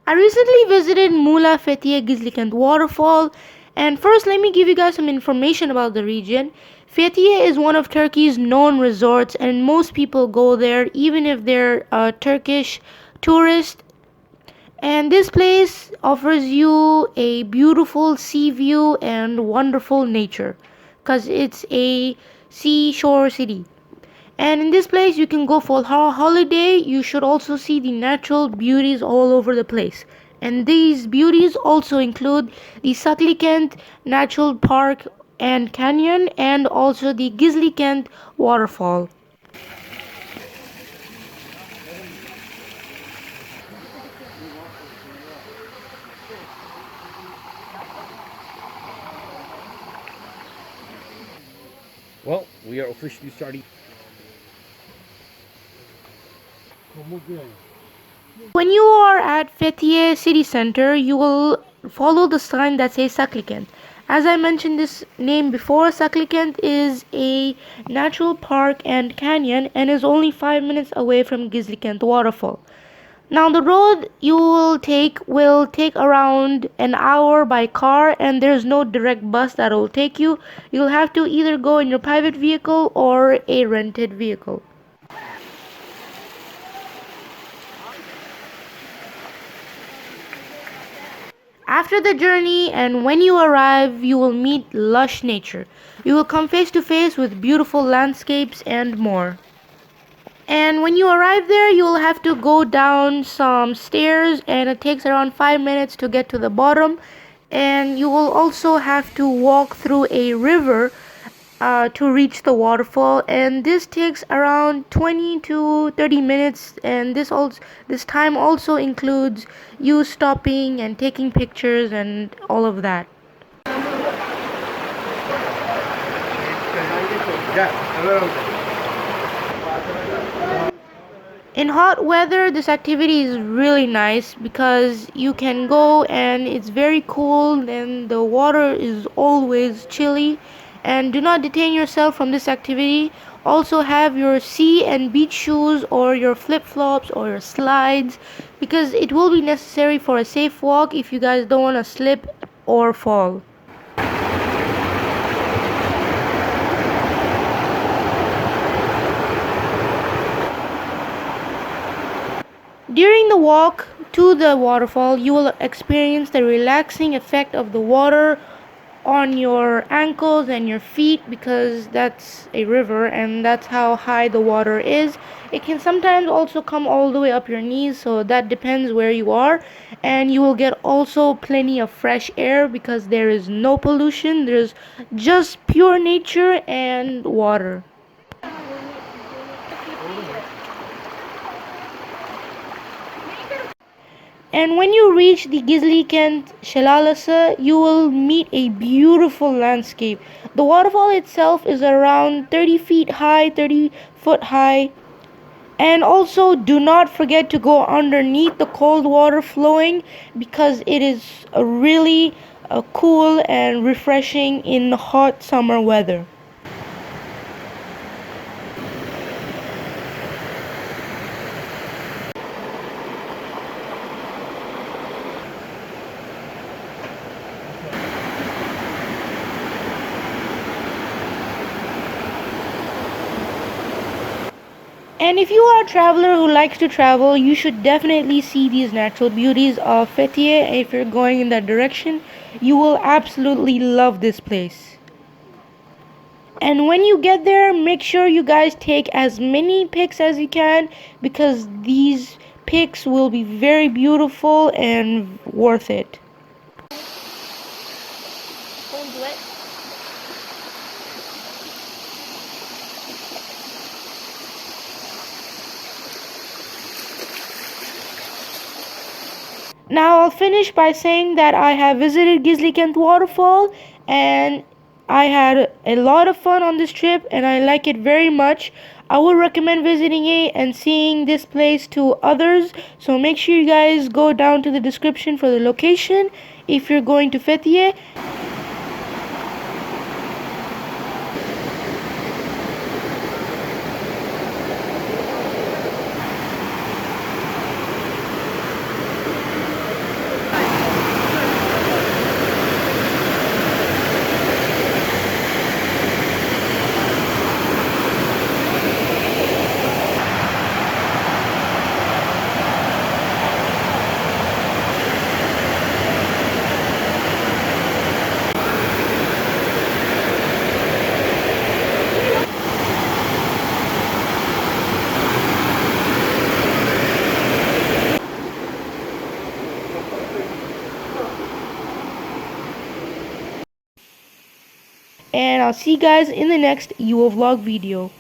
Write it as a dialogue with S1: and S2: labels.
S1: I recently visited Mugla, Fethiye, Gizlikent Waterfall, and first let me give you guys some information about the region. Fethiye is one of Turkey's known resorts, and most people go there even if they're Turkish tourists. And this place offers you a beautiful sea view and wonderful nature because it's a seashore city. And in this place, you can go for a holiday. You should also see the natural beauties all over the place. And these beauties also include the Saklikent Natural Park and Canyon, and also the Gizlikent Waterfall.
S2: Well, we are officially starting.
S1: When you are at Fethiye city center, you will follow the sign that says Saklikent. As I mentioned this name before, Saklikent is a natural park and canyon and is only 5 minutes away from Gizlikent waterfall. Now the road you will take around an hour by car, and there's no direct bus that will take you. You'll have to either go in your private vehicle or a rented vehicle. After the journey and when you arrive, you will meet lush nature. You will come face to face with beautiful landscapes and more. And when you arrive there, you will have to go down some stairs, and it takes around 5 minutes to get to the bottom. And you will also have to walk through a river to reach the waterfall, and this takes around 20 to 30 minutes, and this time also includes you stopping and taking pictures and all of that. In hot weather, this activity is really nice because you can go and it's very cool and the water is always chilly. And do not detain yourself from this activity. Also have your sea and beach shoes or your flip-flops or your slides, because it will be necessary for a safe walk if you guys don't want to slip or fall. During the walk to the waterfall, you will experience the relaxing effect of the water on your ankles and your feet, because that's a river and that's how high the water is. It can sometimes also come all the way up your knees, so that depends where you are. And you will get also plenty of fresh air because there is no pollution, there's just pure nature and water. And when you reach the Gizlikent Şelalesi, you will meet a beautiful landscape. The waterfall itself is around 30 feet high, 30 foot high. And also do not forget to go underneath the cold water flowing, because it is really cool and refreshing in hot summer weather. And if you are a traveler who likes to travel, you should definitely see these natural beauties of Fethiye. If you're going in that direction, you will absolutely love this place. And when you get there, make sure you guys take as many pics as you can, because these pics will be very beautiful and worth it. Now I'll finish by saying that I have visited Gizlikent Waterfall, and I had a lot of fun on this trip and I like it very much. I would recommend visiting it and seeing this place to others, so make sure you guys go down to the description for the location if you're going to Fethiye. I'll see you guys in the next UO vlog video.